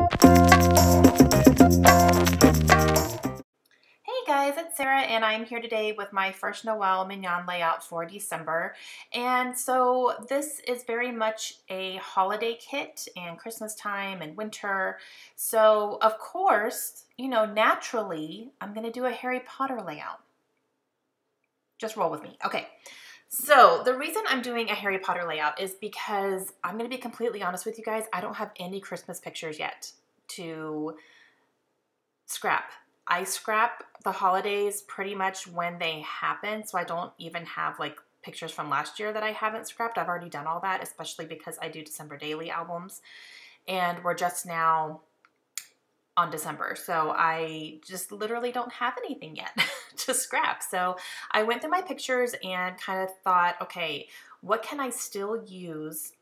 Hey guys, it's Sarah and I'm here today with my first Noel Mignon layout for December. And so this is very much a holiday kit and Christmas time and winter. So of course, naturally, I'm going to do a Harry Potter layout. Just roll with me. Okay. So the reason I'm doing a Harry Potter layout is because I'm going to be completely honest with you guys. I don't have any Christmas pictures yet to scrap. I scrap the holidays pretty much when they happen, so I don't even have like pictures from last year that I haven't scrapped. I've already done all that, especially because I do December daily albums, and we're just now on December, so I just literally don't have anything yet to scrap. So I went through my pictures and kind of thought, okay, what can I still use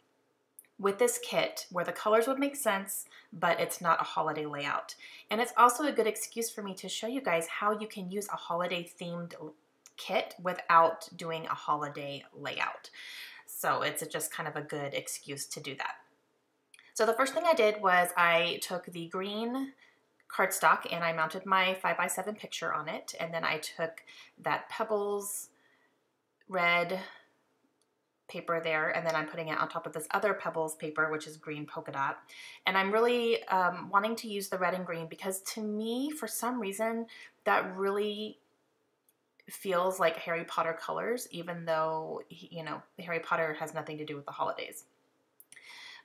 with this kit where the colors would make sense, but it's not a holiday layout. And it's also a good excuse for me to show you guys how you can use a holiday themed kit without doing a holiday layout. So it's just kind of a good excuse to do that. So the first thing I did was I took the green cardstock and I mounted my 5x7 picture on it. And then I took that Pebbles red paper there, and then I'm putting it on top of this other Pebbles paper, which is green polka dot. And I'm really wanting to use the red and green because to me, for some reason, that really feels like Harry Potter colors, even though, Harry Potter has nothing to do with the holidays.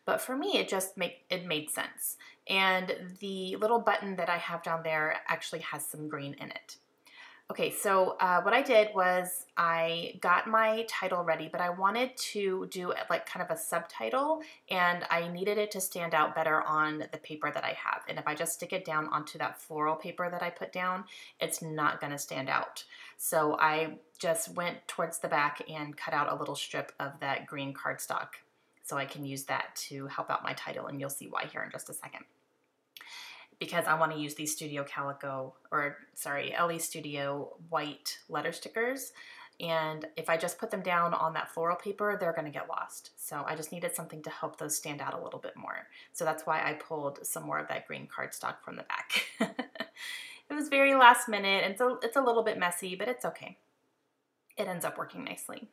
But for me, it made sense. And the little button that I have down there actually has some green in it. Okay, so what I did was I got my title ready, but I wanted to do like kind of a subtitle, and I needed it to stand out better on the paper that I have. And if I just stick it down onto that floral paper that I put down, it's not going to stand out. So I just went towards the back and cut out a little strip of that green cardstock so I can use that to help out my title, and you'll see why here in just a second. Because I want to use these LE Studio white letter stickers. And if I just put them down on that floral paper, they're going to get lost. So I just needed something to help those stand out a little bit more. So that's why I pulled some more of that green cardstock from the back. It was very last minute, and so it's a little bit messy, but it's okay. It ends up working nicely.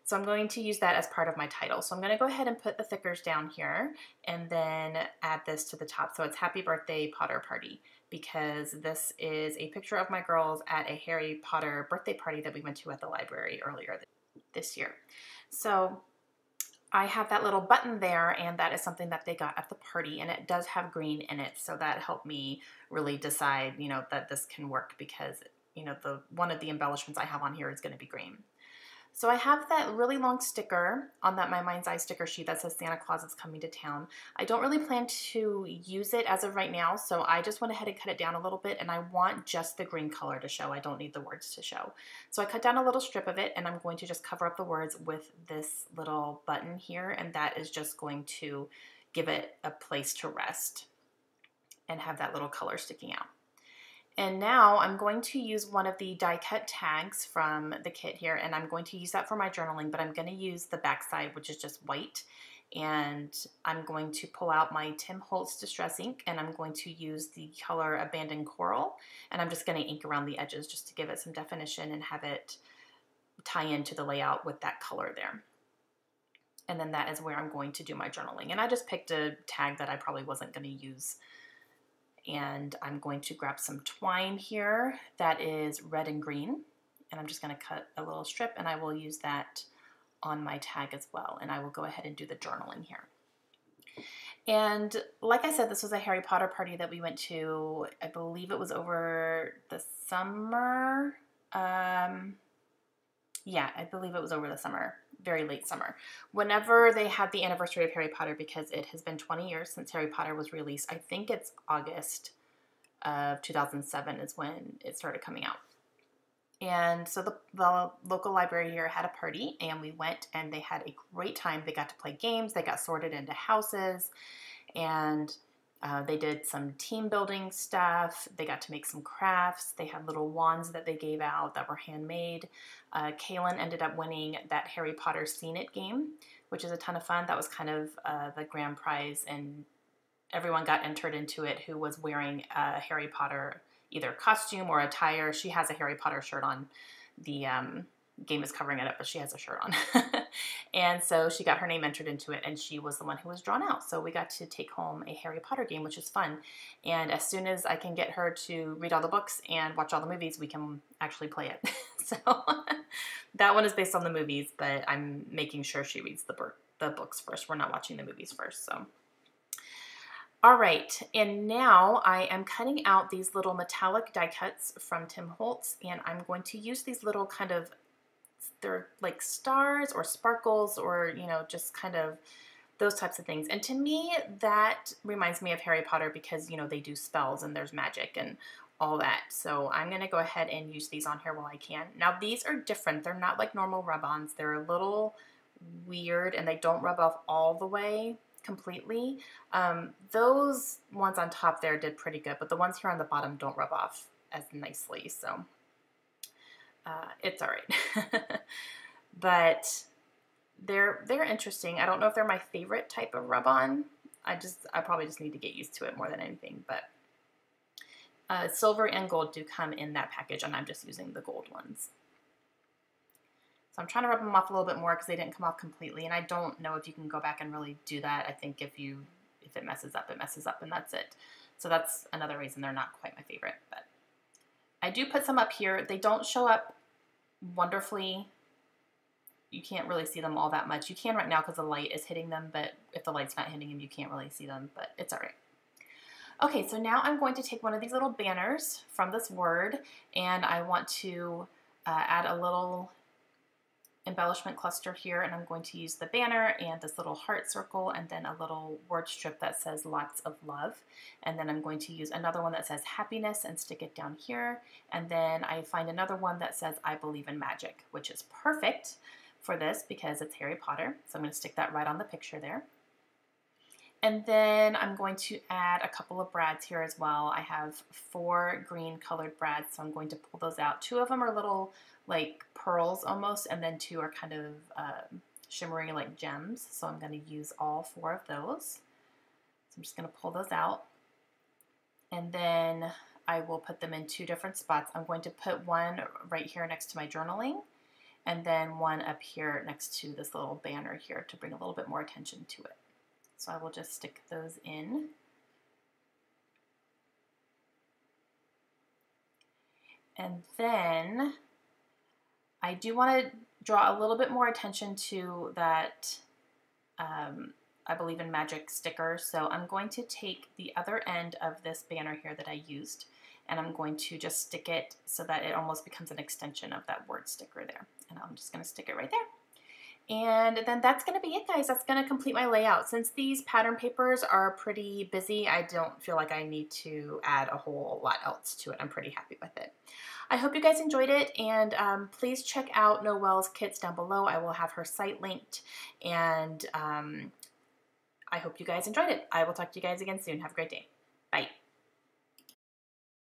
So I'm going to use that as part of my title. So I'm going to go ahead and put the thickers down here and then add this to the top. So it's Happy Birthday Potter Party, because this is a picture of my girls at a Harry Potter birthday party that we went to at the library earlier this year. So I have that little button there, and that is something that they got at the party, and it does have green in it. So that helped me really decide, that this can work because, one of the embellishments I have on here is going to be green. So I have that really long sticker on that My Mind's Eye sticker sheet that says Santa Claus is coming to town. I don't really plan to use it as of right now, so I just went ahead and cut it down a little bit, and I want just the green color to show. I don't need the words to show. So I cut down a little strip of it, and I'm going to just cover up the words with this little button here, and that is just going to give it a place to rest and have that little color sticking out. And now I'm going to use one of the die cut tags from the kit here, and I'm going to use that for my journaling, but I'm going to use the back side, which is just white. And I'm going to pull out my Tim Holtz Distress ink, and I'm going to use the color Abandoned Coral, and I'm just going to ink around the edges just to give it some definition and have it tie into the layout with that color there. And then that is where I'm going to do my journaling. And I just picked a tag that I probably wasn't going to use. And I'm going to grab some twine here that is red and green, and I'm just going to cut a little strip, and I will use that on my tag as well, and I will go ahead and do the journaling here. And like I said, this was a Harry Potter party that we went to. I believe it was over the summer. Yeah, I believe it was over the summer, very late summer. Whenever they had the anniversary of Harry Potter, because it has been 20 years since Harry Potter was released. I think it's August of 2007 is when it started coming out. And so the local library here had a party, and we went, and they had a great time. They got to play games. They got sorted into houses, and they did some team building stuff. They got to make some crafts. They had little wands that they gave out that were handmade. Kaylin ended up winning that Harry Potter Scene It game, which is a ton of fun. That was kind of the grand prize, and everyone got entered into it who was wearing a Harry Potter either costume or attire. She has a Harry Potter shirt on. The game is covering it up, but she has a shirt on. And so she got her name entered into it, and she was the one who was drawn out. So we got to take home a Harry Potter game, which is fun. And as soon as I can get her to read all the books and watch all the movies, we can actually play it. So that one is based on the movies, but I'm making sure she reads the books first. We're not watching the movies first, so. All right, and now I am cutting out these little metallic die cuts from Tim Holtz, and I'm going to use these little kind of, they're like stars or sparkles or, you know, just kind of those types of things. And to me, that reminds me of Harry Potter because, you know, they do spells and there's magic and all that. So I'm going to go ahead and use these on here while I can. Now, these are different. They're not like normal rub-ons. They're a little weird and they don't rub off all the way completely. Those ones on top there did pretty good, but the ones here on the bottom don't rub off as nicely, so it's all right. But they're interesting. I don't know if they're my favorite type of rub-on. I probably just need to get used to it more than anything, but silver and gold do come in that package, and I'm just using the gold ones. So I'm trying to rub them off a little bit more because they didn't come off completely, and I don't know if you can go back and really do that. I think if it messes up, it messes up, and that's it. So that's another reason they're not quite my favorite. But I do put some up here. They don't show up wonderfully. You can't really see them all that much. You can right now because the light is hitting them, but if the light's not hitting them, you can't really see them, but it's all right. Okay, so now I'm going to take one of these little banners from this word, and I want to add a little embellishment cluster here, and I'm going to use the banner and this little heart circle and then a little word strip that says lots of love, and then I'm going to use another one that says happiness and stick it down here, and then I find another one that says I believe in magic, which is perfect for this because it's Harry Potter, so I'm going to stick that right on the picture there. And then I'm going to add a couple of brads here as well. I have 4 green colored brads, so I'm going to pull those out. 2 of them are little like pearls almost, and then 2 are kind of shimmery like gems. So I'm going to use all 4 of those. So I'm just going to pull those out. And then I will put them in 2 different spots. I'm going to put one right here next to my journaling, and then one up here next to this little banner here to bring a little bit more attention to it. So I will just stick those in. And then I do want to draw a little bit more attention to that I believe in magic sticker. So I'm going to take the other end of this banner here that I used, and I'm going to just stick it so that it almost becomes an extension of that word sticker there. And I'm just going to stick it right there. And then that's going to be it, guys. That's going to complete my layout. Since these pattern papers are pretty busy, I don't feel like I need to add a whole lot else to it. I'm pretty happy with it. I hope you guys enjoyed it, and please check out Noel's kits down below. I will have her site linked, and I hope you guys enjoyed it. I will talk to you guys again soon. Have a great day. Bye.